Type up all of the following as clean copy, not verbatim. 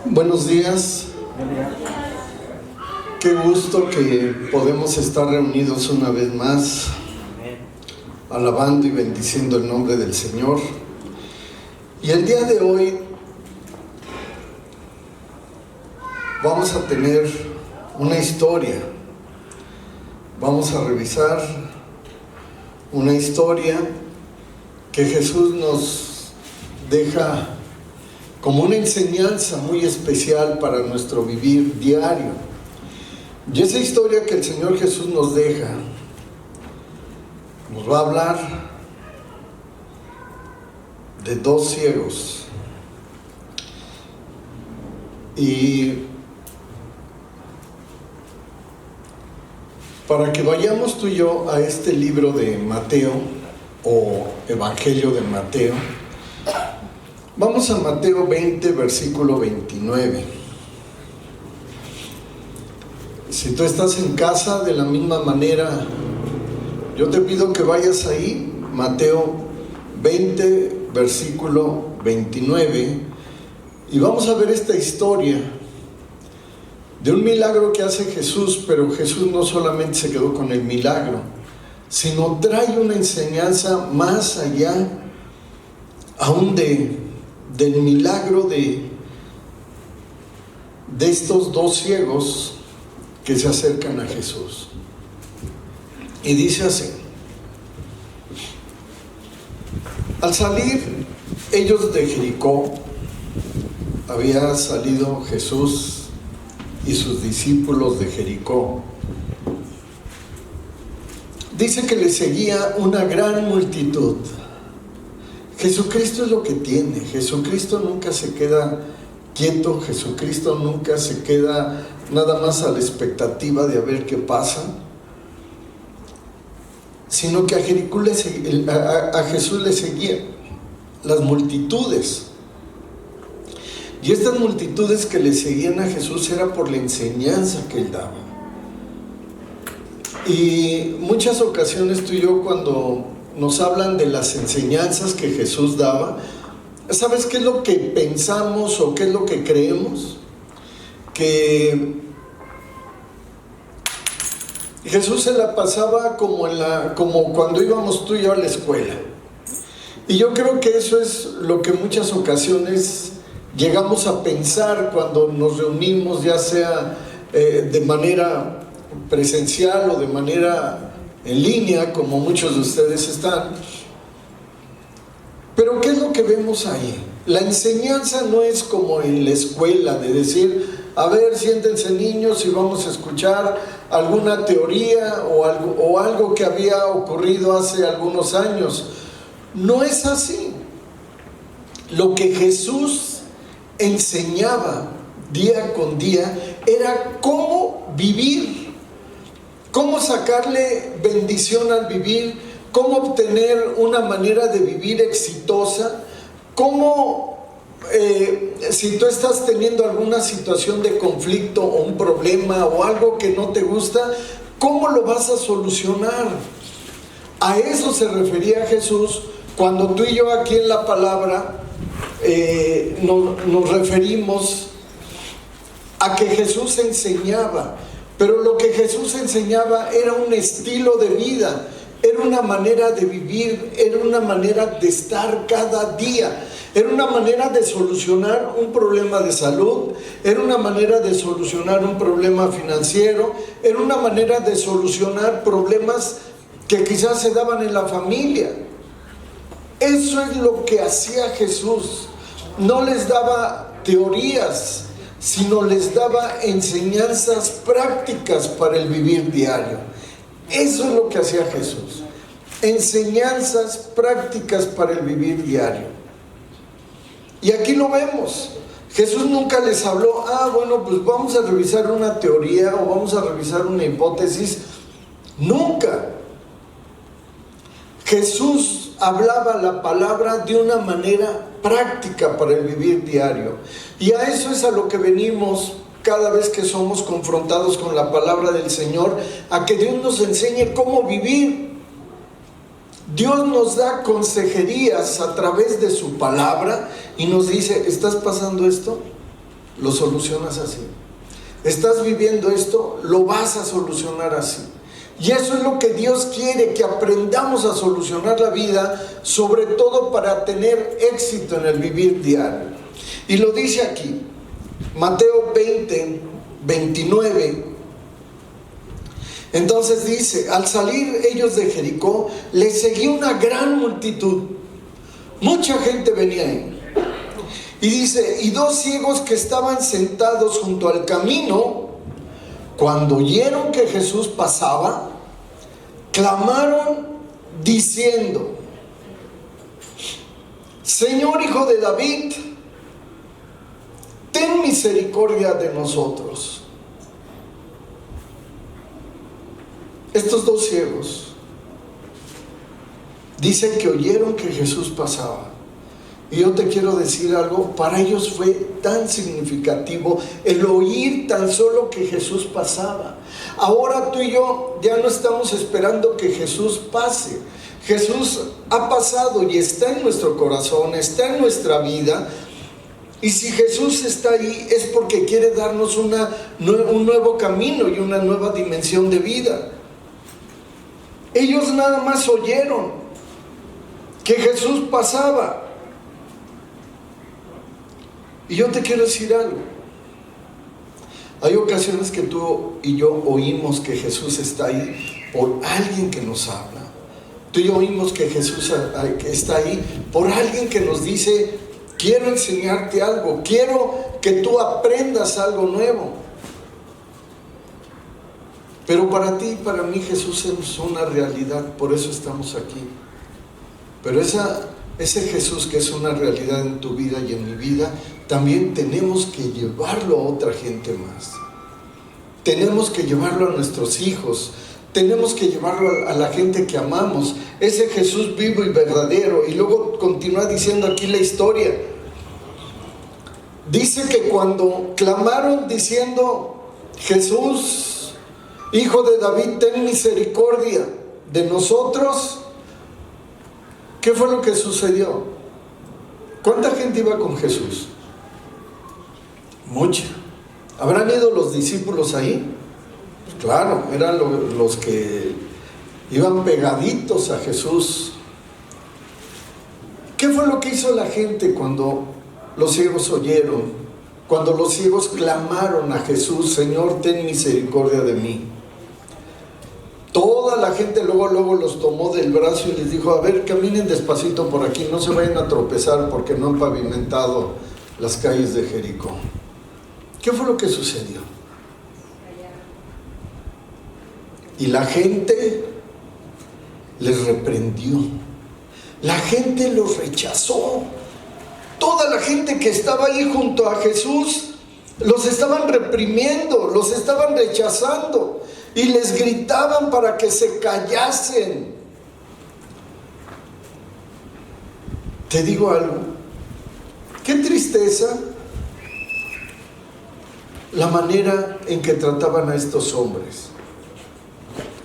Buenos días. Qué gusto que podemos estar reunidos una vez más, alabando y bendiciendo el nombre del Señor. Y el día de hoy vamos a tener una historia. Vamos a revisar una historia que Jesús nos deja como una enseñanza muy especial para nuestro vivir diario. Y esa historia que el Señor Jesús nos deja, nos va a hablar de dos ciegos. Y para que vayamos tú y yo a este libro de Mateo, o Evangelio de Mateo, vamos a Mateo 20, versículo 29. Si tú estás en casa, de la misma manera, yo te pido que vayas ahí, Mateo 20, versículo 29, y vamos a ver esta historia de un milagro que hace Jesús, pero Jesús no solamente se quedó con el milagro, sino trae una enseñanza más allá, aún del milagro de estos dos ciegos que se acercan a Jesús. Y dice así: al salir ellos de Jericó, había salido Jesús y sus discípulos de Jericó. Dice que le seguía una gran multitud. Jesucristo es lo que tiene. Jesucristo nunca se queda quieto. Jesucristo nunca se queda nada más a la expectativa de a ver qué pasa, sino que a Jesús le seguían las multitudes. Y estas multitudes que le seguían a Jesús era por la enseñanza que él daba. Y muchas ocasiones tú y yo, cuando nos hablan de las enseñanzas que Jesús daba, ¿sabes qué es lo que pensamos o qué es lo que creemos? Que Jesús se la pasaba como cuando íbamos tú y yo a la escuela. Y yo creo que eso es lo que muchas ocasiones llegamos a pensar cuando nos reunimos, ya sea de manera presencial o de manera en línea, como muchos de ustedes están. Pero ¿qué es lo que vemos ahí? La enseñanza no es como en la escuela, de decir, a ver, siéntense niños y vamos a escuchar alguna teoría o algo que había ocurrido hace algunos años. No es así. Lo que Jesús enseñaba día con día era cómo vivir, cómo sacarle bendición al vivir, cómo obtener una manera de vivir exitosa, cómo, si tú estás teniendo alguna situación de conflicto o un problema o algo que no te gusta, ¿cómo lo vas a solucionar? A eso se refería Jesús cuando tú y yo aquí en la palabra nos referimos a que Jesús enseñaba. Pero lo que Jesús enseñaba era un estilo de vida, era una manera de vivir, era una manera de estar cada día, era una manera de solucionar un problema de salud, era una manera de solucionar un problema financiero, era una manera de solucionar problemas que quizás se daban en la familia. Eso es lo que hacía Jesús. No les daba teorías, sino les daba enseñanzas prácticas para el vivir diario. Eso es lo que hacía Jesús. Enseñanzas prácticas para el vivir diario. Y aquí lo vemos. Jesús nunca les habló, bueno, pues vamos a revisar una teoría o vamos a revisar una hipótesis. Nunca. Jesús hablaba la palabra de una manera práctica para el vivir diario. Y a eso es a lo que venimos cada vez que somos confrontados con la palabra del Señor, a que Dios nos enseñe cómo vivir. Dios nos da consejerías a través de su palabra y nos dice, ¿estás pasando esto? lo solucionas así. Estás viviendo esto, lo vas a solucionar así. Y eso es lo que Dios quiere, que aprendamos a solucionar la vida, sobre todo para tener éxito en el vivir diario. Y lo dice aquí, Mateo 20, 29. Entonces dice, al salir ellos de Jericó, les seguía una gran multitud. Mucha gente venía ahí. Y dice, y dos ciegos que estaban sentados junto al camino, cuando oyeron que Jesús pasaba, clamaron diciendo: Señor, Hijo de David, ten misericordia de nosotros. Estos dos ciegos dicen que oyeron que Jesús pasaba. Y yo te quiero decir algo, para ellos fue tan significativo el oír tan solo que Jesús pasaba. Ahora tú y yo ya no estamos esperando que Jesús pase. Jesús ha pasado y está en nuestro corazón, está en nuestra vida. Y si Jesús está ahí es porque quiere darnos un nuevo camino y una nueva dimensión de vida. Ellos nada más oyeron que Jesús pasaba. Y yo te quiero decir algo. Hay ocasiones que tú y yo oímos que Jesús está ahí por alguien que nos habla. Tú y yo oímos que Jesús está ahí por alguien que nos dice: quiero enseñarte algo, quiero que tú aprendas algo nuevo. Pero para ti y para mí Jesús es una realidad, por eso estamos aquí. Pero ese Jesús que es una realidad en tu vida y en mi vida, también tenemos que llevarlo a otra gente más. Tenemos que llevarlo a nuestros hijos, tenemos que llevarlo a la gente que amamos, ese Jesús vivo y verdadero. Y luego continúa diciendo aquí la historia. Dice que cuando clamaron diciendo: Jesús, Hijo de David, ten misericordia de nosotros, ¿qué fue lo que sucedió? ¿Cuánta gente iba con Jesús? Mucha. ¿Habrán ido los discípulos ahí? Pues claro, eran los que iban pegaditos a Jesús. ¿Qué fue lo que hizo la gente cuando los ciegos oyeron? Cuando los ciegos clamaron a Jesús: Señor, ten misericordia de mí. Toda la gente luego los tomó del brazo y les dijo: a ver, caminen despacito por aquí, no se vayan a tropezar porque no han pavimentado las calles de Jericó. ¿Qué fue lo que sucedió? Y la gente les reprendió. La gente los rechazó. Toda la gente que estaba ahí junto a Jesús los estaban reprimiendo, los estaban rechazando y les gritaban para que se callasen. Te digo algo, qué tristeza la manera en que trataban a estos hombres.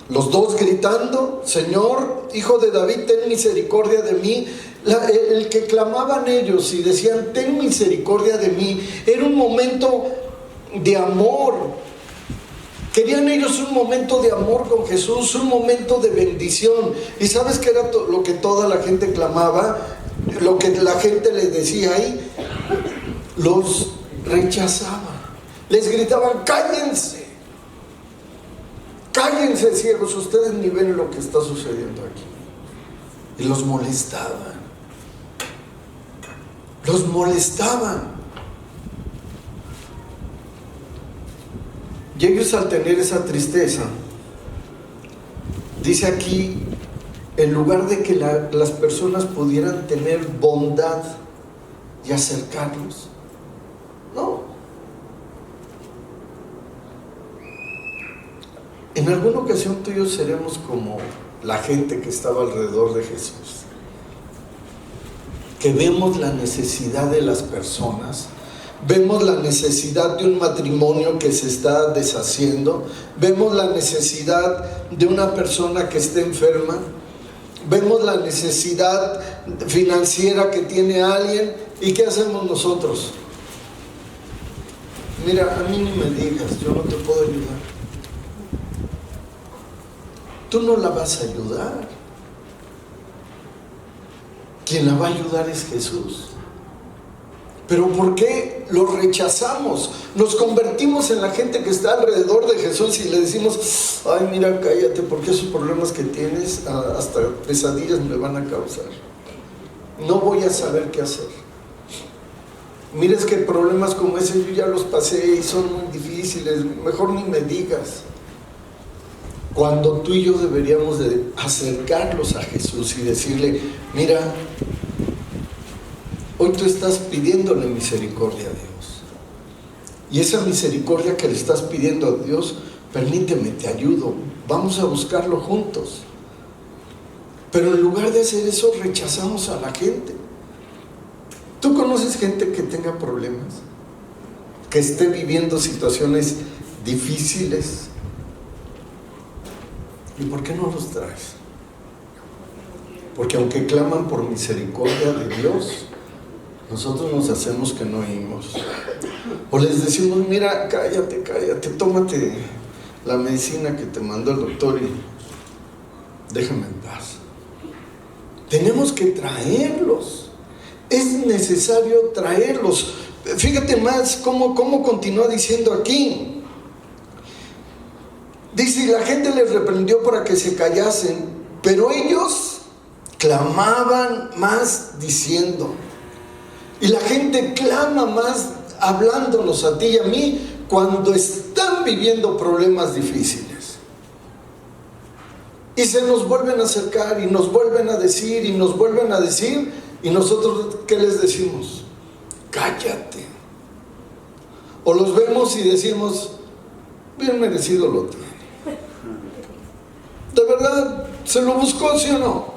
Los dos gritando: Señor, Hijo de David, ten misericordia de mí. El que clamaban ellos y decían: ten misericordia de mí, era un momento de amor. Querían ellos un momento de amor con Jesús, un momento de bendición. ¿Y sabes qué era lo que toda la gente clamaba? Lo que la gente les decía ahí, los rechazaba. Les gritaban: cállense, cállense ciegos, ustedes ni ven lo que está sucediendo aquí. Y los molestaban. Los molestaban. Y ellos, al tener esa tristeza, dice aquí, en lugar de que las personas pudieran tener bondad y acercarlos, no. En alguna ocasión tú y yo seremos como la gente que estaba alrededor de Jesús, que vemos la necesidad de las personas, vemos la necesidad de un matrimonio que se está deshaciendo, vemos la necesidad de una persona que está enferma, vemos la necesidad financiera que tiene alguien, ¿y qué hacemos nosotros? mira, a mí ni me digas, yo no te puedo ayudar. Tú no la vas a ayudar. Quien la va a ayudar es Jesús. Pero ¿por qué lo rechazamos? Nos convertimos en la gente que está alrededor de Jesús y le decimos, ay, mira, cállate, porque esos problemas que tienes hasta pesadillas me van a causar. No voy a saber qué hacer. Mira, es que problemas como ese yo ya los pasé y son muy difíciles, mejor ni me digas. Cuando tú y yo deberíamos de acercarlos a Jesús y decirle, mira, hoy tú estás pidiéndole misericordia a Dios. Y esa misericordia que le estás pidiendo a Dios, permíteme, te ayudo. Vamos a buscarlo juntos. Pero en lugar de hacer eso, rechazamos a la gente. ¿Tú conoces gente que tenga problemas? Que esté viviendo situaciones difíciles. ¿Y por qué no los traes? Porque aunque claman por misericordia de Dios, nosotros nos hacemos que no oímos. O les decimos, mira, cállate, tómate la medicina que te mandó el doctor y déjame en paz. Tenemos que traerlos. Es necesario traerlos. Fíjate más cómo continúa diciendo aquí. Dice, y la gente les reprendió para que se callasen, pero ellos clamaban más diciendo. Y la gente clama más hablándonos a ti y a mí cuando están viviendo problemas difíciles. Y se nos vuelven a acercar y nos vuelven a decir y nos vuelven a decir. Y nosotros, ¿qué les decimos? Cállate. O los vemos y decimos, bien merecido lo tiene. ¿De verdad se lo buscó, sí o no?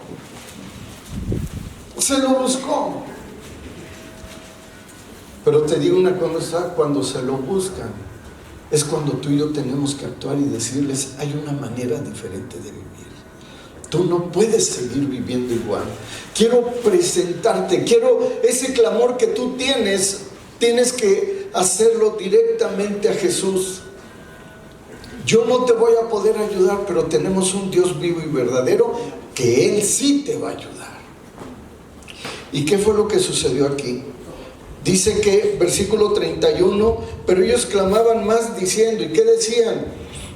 Se lo buscó. Pero te digo una cosa, cuando se lo buscan, es cuando tú y yo tenemos que actuar y decirles, hay una manera diferente de vivir. Tú no puedes seguir viviendo igual. Quiero presentarte, quiero ese clamor que tú tienes que hacerlo directamente a Jesús. Yo no te voy a poder ayudar, pero tenemos un Dios vivo y verdadero que Él sí te va a ayudar. ¿Y qué fue lo que sucedió aquí? Dice que, versículo 31, pero ellos clamaban más diciendo, ¿y qué decían?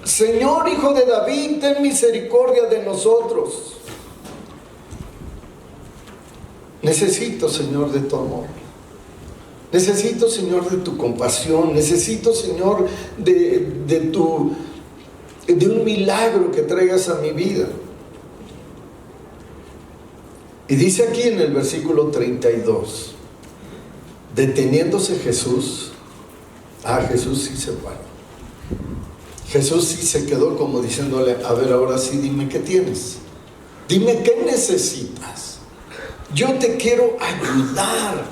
Señor, Hijo de David, ten misericordia de nosotros. Necesito, Señor, de tu amor. Necesito, Señor, de tu compasión. Necesito, Señor, de un milagro que traigas a mi vida. Y dice aquí en el versículo 32, deteniéndose Jesús, Jesús sí se paró. Jesús sí se quedó como diciéndole, a ver, ahora sí, dime qué tienes. Dime qué necesitas. Yo te quiero ayudar.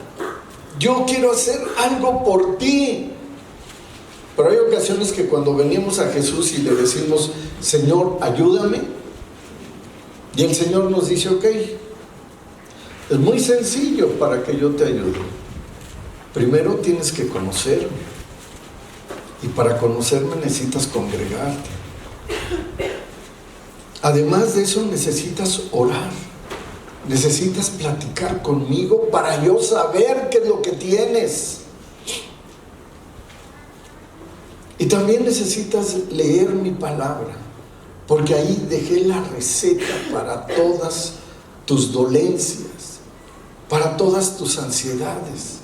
Yo quiero hacer algo por ti. Pero hay ocasiones que cuando venimos a Jesús y le decimos, Señor, ayúdame, y el Señor nos dice, ok, es muy sencillo para que yo te ayude. Primero tienes que conocerme. Y para conocerme necesitas congregarte. Además de eso necesitas orar. Necesitas platicar conmigo para yo saber qué es lo que tienes. Y también necesitas leer mi palabra, porque ahí dejé la receta para todas tus dolencias, para todas tus ansiedades.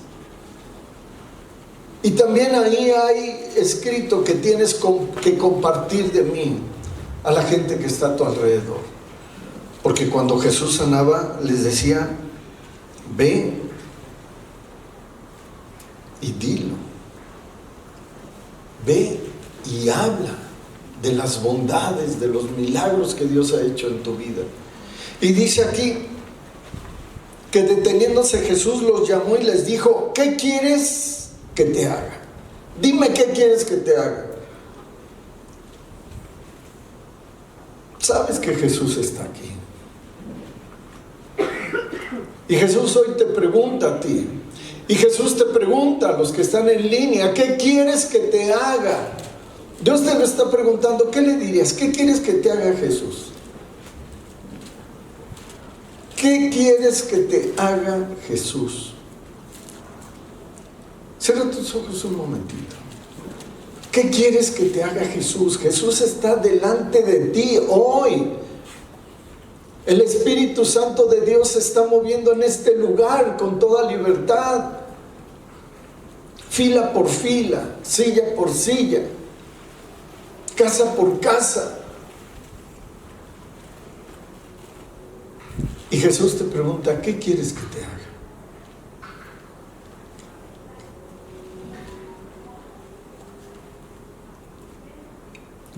Y también ahí hay escrito que tienes que compartir de mí a la gente que está a tu alrededor. Porque cuando Jesús sanaba, les decía, ve y dilo. Ve y habla de las bondades, de los milagros que Dios ha hecho en tu vida. Y dice aquí que deteniéndose Jesús los llamó y les dijo, ¿qué quieres que te haga? Dime qué quieres que te haga. Sabes que Jesús está aquí. Y Jesús hoy te pregunta a ti, Y Jesús te pregunta, a los que están en línea, ¿qué quieres que te haga? Dios te lo está preguntando, ¿qué le dirías? ¿Qué quieres que te haga Jesús? ¿Qué quieres que te haga Jesús? Cierra tus ojos un momentito. ¿Qué quieres que te haga Jesús? Jesús está delante de ti hoy. El Espíritu Santo de Dios se está moviendo en este lugar con toda libertad. Fila por fila, silla por silla, casa por casa. Y Jesús te pregunta, ¿qué quieres que te haga?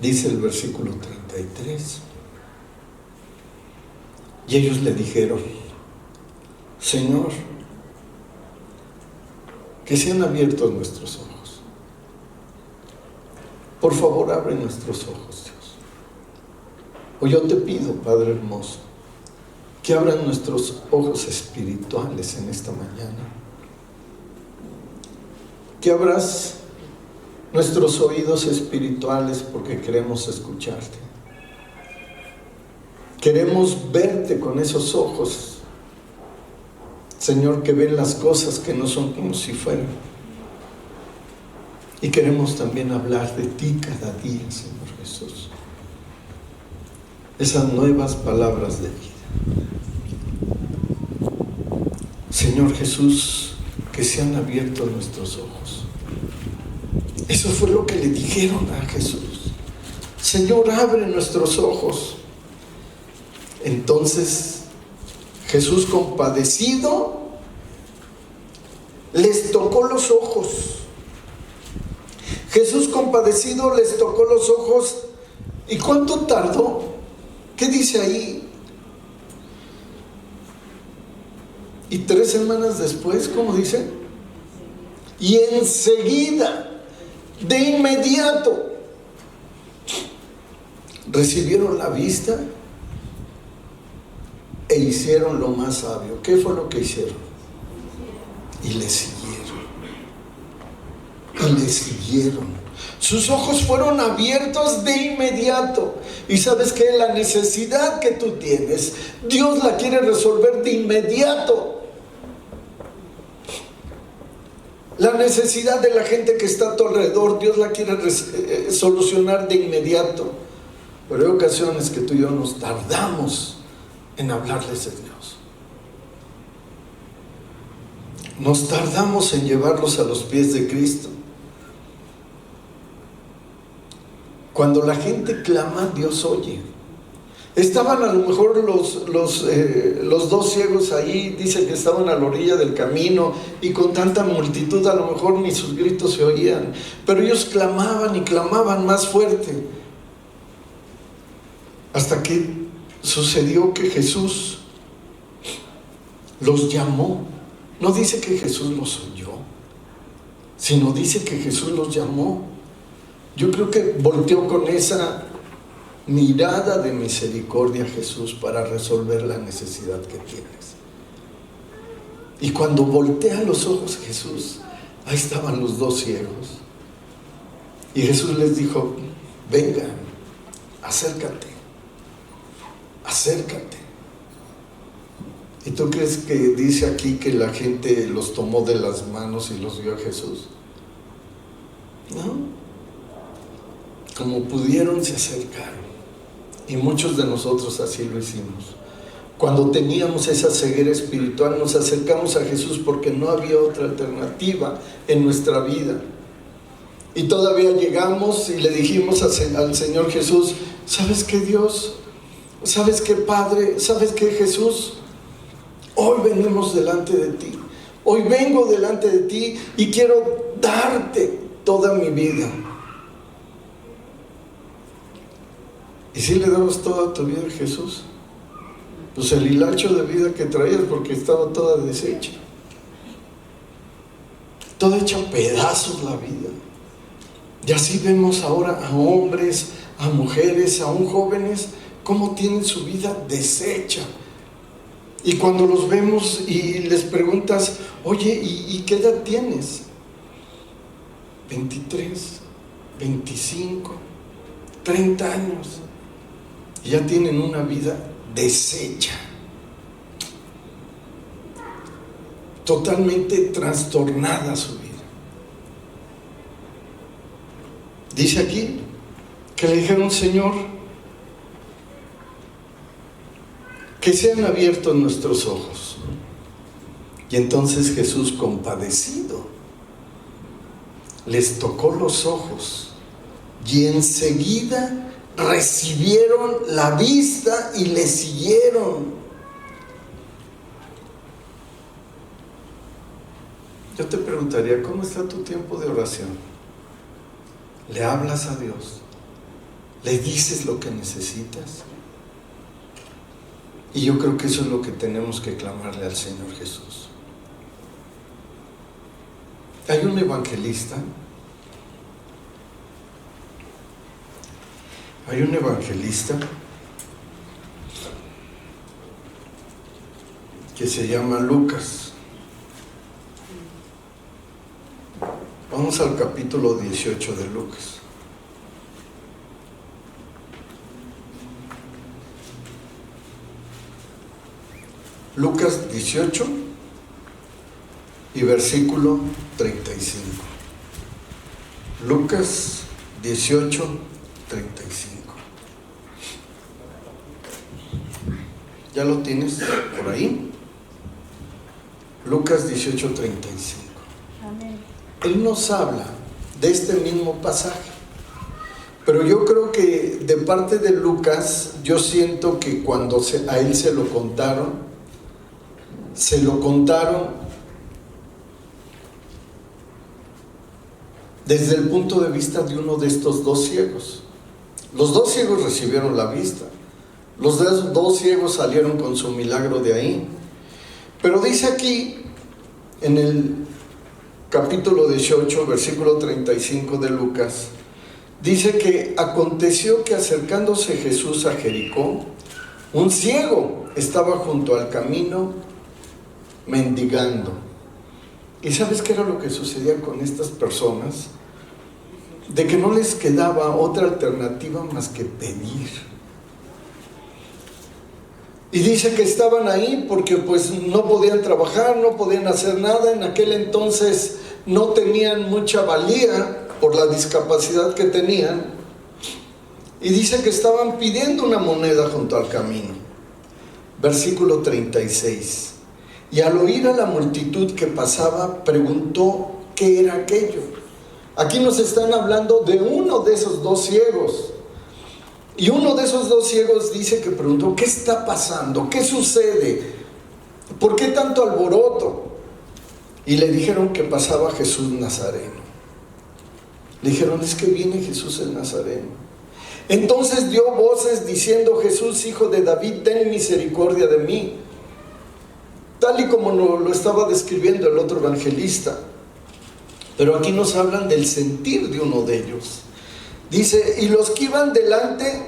Dice el versículo 33. Y ellos le dijeron, Señor, que sean abiertos nuestros ojos. Por favor, abre nuestros ojos, Dios. O yo te pido, Padre hermoso, que abran nuestros ojos espirituales en esta mañana. Que abras nuestros oídos espirituales porque queremos escucharte. Queremos verte con esos ojos, Señor, que ven las cosas que no son como si fueran. Y queremos también hablar de ti cada día, Señor Jesús. Esas nuevas palabras de vida. Señor Jesús, que sean abiertos nuestros ojos. Eso fue lo que le dijeron a Jesús. Señor, abre nuestros ojos. Entonces Jesús, compadecido, les tocó los ojos. Jesús, compadecido, les tocó los ojos. ¿Y cuánto tardó? ¿Qué dice ahí? Y 3 semanas después, ¿cómo dice? Y enseguida, de inmediato, recibieron la vista e hicieron lo más sabio. ¿Qué fue lo que hicieron? Y le siguieron. Y le siguieron. Sus ojos fueron abiertos de inmediato. Y sabes que la necesidad que tú tienes, Dios la quiere resolver de inmediato. La necesidad de la gente que está a tu alrededor, Dios la quiere solucionar de inmediato. Pero hay ocasiones que tú y yo nos tardamos en hablarles de Dios. Nos tardamos en llevarlos a los pies de Cristo. Cuando la gente clama, Dios oye. Estaban a lo mejor los 2 ciegos ahí, dice que estaban a la orilla del camino y con tanta multitud a lo mejor ni sus gritos se oían, pero ellos clamaban y clamaban más fuerte, hasta que sucedió que Jesús los llamó. No dice que Jesús los oyó, sino dice que Jesús los llamó. Yo creo que volteó con esa mirada de misericordia Jesús para resolver la necesidad que tienes. Y cuando voltea los ojos Jesús, ahí estaban los 2 ciegos. Y Jesús les dijo, vengan, acércate, acércate. ¿Y tú crees que dice aquí que la gente los tomó de las manos y los vio a Jesús? No. Como pudieron se acercaron. Y muchos de nosotros así lo hicimos. Cuando teníamos esa ceguera espiritual, nos acercamos a Jesús porque no había otra alternativa en nuestra vida. Y todavía llegamos y le dijimos al Señor Jesús, ¿sabes qué, Dios? ¿Sabes qué, Padre? ¿Sabes qué, Jesús? Hoy venimos delante de ti. Hoy vengo delante de ti y quiero darte toda mi vida. ¿Y si le damos toda tu vida a Jesús? Pues el hilacho de vida que traías, porque estaba toda deshecha, toda hecha a pedazos la vida. Y así vemos ahora a hombres, a mujeres, aún jóvenes, cómo tienen su vida deshecha. Y cuando los vemos y les preguntas, oye, ¿y qué edad tienes? 23, 25, 30 años. Y ya tienen una vida deshecha, totalmente trastornada su vida. Dice aquí que le dijeron, Señor, que sean abiertos nuestros ojos. Y entonces Jesús, compadecido, les tocó los ojos y enseguida recibieron la vista y le siguieron. Yo te preguntaría, ¿cómo está tu tiempo de oración? ¿Le hablas a Dios? ¿Le dices lo que necesitas? Y yo creo que eso es lo que tenemos que clamarle al Señor Jesús. Hay un evangelista que se llama Lucas. Vamos al capítulo 18 de Lucas. Lucas 18 y versículo 35. Lucas 18, 35. ¿Ya lo tienes por ahí? Lucas 18, 35. Amén. Él nos habla de este mismo pasaje, pero yo creo que de parte de Lucas, yo siento que cuando a él se lo contaron desde el punto de vista de uno de estos dos ciegos. Los dos ciegos recibieron la vista, los dos ciegos salieron con su milagro de ahí. Pero dice aquí, en el capítulo 18, versículo 35 de Lucas, dice que aconteció que acercándose Jesús a Jericó, un ciego estaba junto al camino mendigando. ¿Y sabes qué era lo que sucedía con estas personas? De que no les quedaba otra alternativa más que pedir. Y dice que estaban ahí porque pues no podían trabajar, no podían hacer nada. En aquel entonces no tenían mucha valía por la discapacidad que tenían. Y dice que estaban pidiendo una moneda junto al camino. Versículo 36. Y al oír a la multitud que pasaba, preguntó qué era aquello. Aquí nos están hablando de uno de esos dos ciegos. Y uno de esos dos ciegos dice que preguntó, ¿qué está pasando? ¿Qué sucede? ¿Por qué tanto alboroto? Y le dijeron que pasaba Jesús Nazareno. Le dijeron, es que viene Jesús el Nazareno. Entonces dio voces diciendo, Jesús, hijo de David, ten misericordia de mí. Tal y como lo estaba describiendo el otro evangelista. Pero aquí nos hablan del sentir de uno de ellos. Dice, y los que iban delante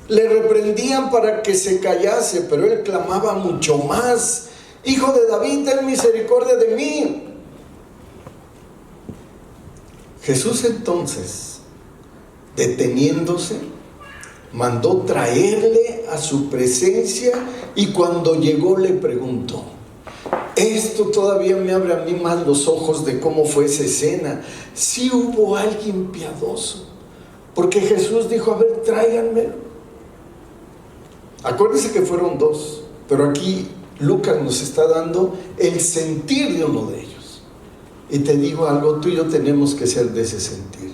le reprendían para que se callase, pero él clamaba mucho más, Hijo de David, ten misericordia de mí. Jesús entonces, deteniéndose, mandó traerle a su presencia y cuando llegó le preguntó. Esto todavía me abre a mí más los ojos de cómo fue esa escena. Sí hubo alguien piadoso, porque Jesús dijo, a ver, tráiganmelo. Acuérdense que fueron dos, pero aquí Lucas nos está dando el sentir de uno de ellos. Y te digo algo, tú y yo tenemos que ser de ese sentir.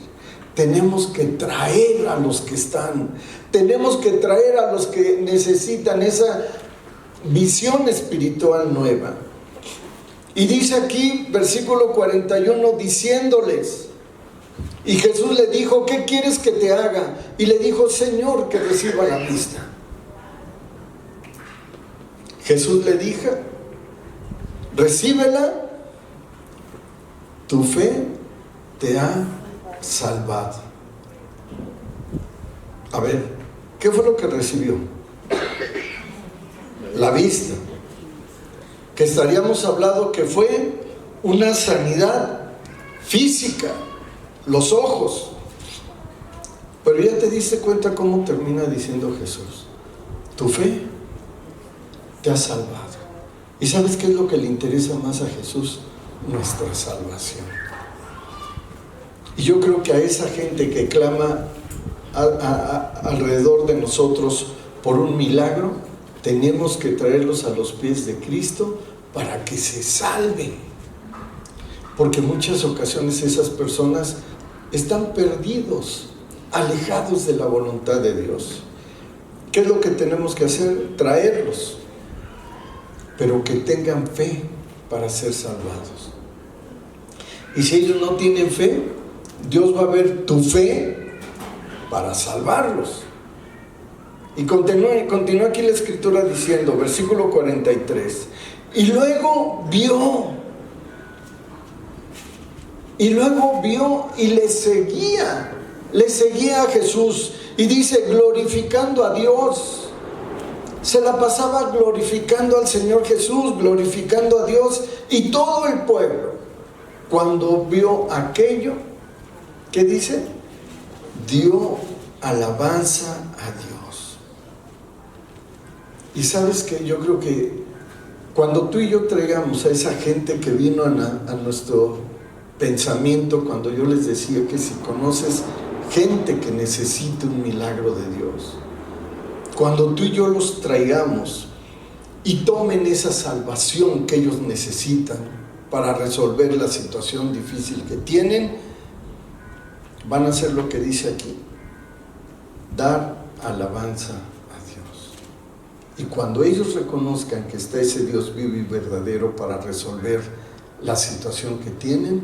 Tenemos que traer a los que están, tenemos que traer a los que necesitan esa visión espiritual nueva. Y dice aquí, versículo 41, diciéndoles, y Jesús le dijo, ¿qué quieres que te haga? Y le dijo, Señor, que reciba la vista. Jesús le dijo, recíbela, tu fe te ha salvado. A ver, ¿qué fue lo que recibió? La vista. que estaríamos hablando que fue una sanidad física, los ojos. Pero ya te diste cuenta cómo termina diciendo Jesús: tu fe te ha salvado. ¿Y sabes qué es lo que le interesa más a Jesús? Nuestra salvación. Y yo creo que a esa gente que clama alrededor de nosotros por un milagro, tenemos que traerlos a los pies de Cristo para que se salven. Porque en muchas ocasiones esas personas están perdidos, alejados de la voluntad de Dios. ¿Qué es lo que tenemos que hacer? Traerlos, pero que tengan fe para ser salvados. Y si ellos no tienen fe, Dios va a ver tu fe para salvarlos. Y continúa aquí la escritura diciendo, versículo 43, y luego vio y le seguía a Jesús, y dice, glorificando a Dios. Se la pasaba glorificando al Señor Jesús, glorificando a Dios, y todo el pueblo, cuando vio aquello, ¿qué dice? Dio alabanza a Dios. Y sabes que yo creo que cuando tú y yo traigamos a esa gente que vino a nuestro pensamiento, cuando yo les decía que si conoces gente que necesita un milagro de Dios, cuando tú y yo los traigamos y tomen esa salvación que ellos necesitan para resolver la situación difícil que tienen, van a hacer lo que dice aquí: dar alabanza a Dios. Y cuando ellos reconozcan que está ese Dios vivo y verdadero para resolver la situación que tienen,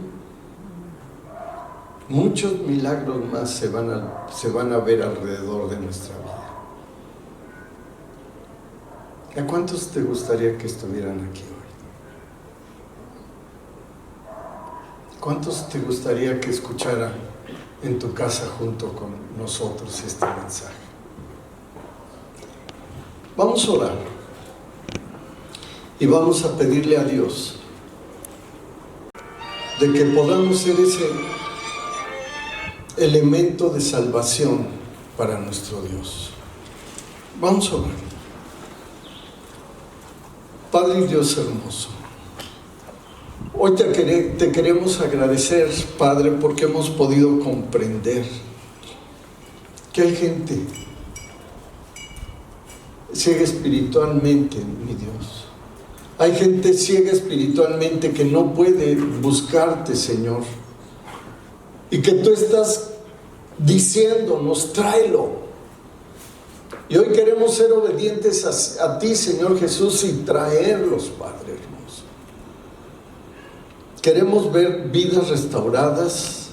muchos milagros más se van a ver alrededor de nuestra vida. ¿A cuántos te gustaría que estuvieran aquí hoy? ¿Cuántos te gustaría que escucharan en tu casa junto con nosotros este mensaje? Vamos a orar y vamos a pedirle a Dios de que podamos ser ese elemento de salvación para nuestro Dios. Vamos a orar. Padre y Dios hermoso, hoy te queremos agradecer, Padre, porque hemos podido comprender que hay gente ciega espiritualmente, mi Dios. Hay gente ciega espiritualmente que no puede buscarte, Señor, y que tú estás diciéndonos, tráelo. Y hoy queremos ser obedientes a ti, Señor Jesús, y traerlos, Padre hermoso. Queremos ver vidas restauradas,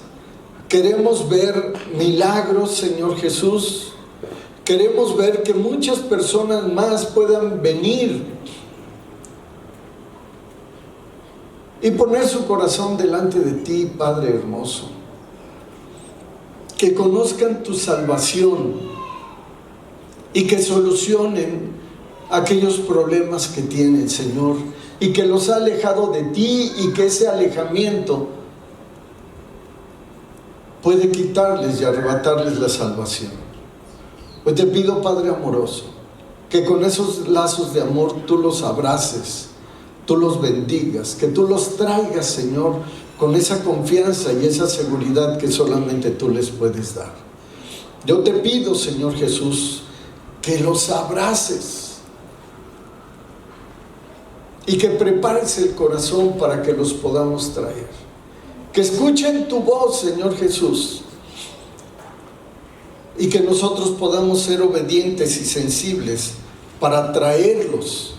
queremos ver milagros, Señor Jesús. Queremos ver que muchas personas más puedan venir y poner su corazón delante de ti, Padre hermoso. Que conozcan tu salvación y que solucionen aquellos problemas que tienen, Señor, y que los ha alejado de ti, y que ese alejamiento puede quitarles y arrebatarles la salvación. Hoy te pido, Padre amoroso, que con esos lazos de amor tú los abraces, tú los bendigas, que tú los traigas, Señor, con esa confianza y esa seguridad que solamente tú les puedes dar. Yo te pido, Señor Jesús, que los abraces y que prepares el corazón para que los podamos traer. Que escuchen tu voz, Señor Jesús, y que nosotros podamos ser obedientes y sensibles para traerlos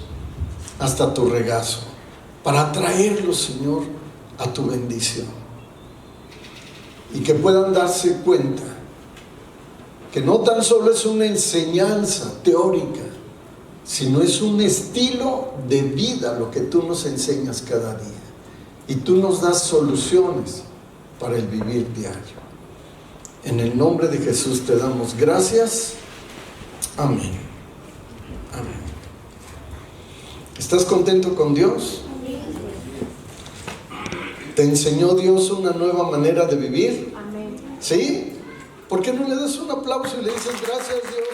hasta tu regazo, para traerlos, Señor, a tu bendición, y que puedan darse cuenta que no tan solo es una enseñanza teórica, sino es un estilo de vida lo que tú nos enseñas cada día, y tú nos das soluciones para el vivir diario. En el nombre de Jesús te damos gracias. Amén. Amén. ¿Estás contento con Dios? ¿Te enseñó Dios una nueva manera de vivir? ¿Sí? ¿Por qué no le das un aplauso y le dices gracias, Dios?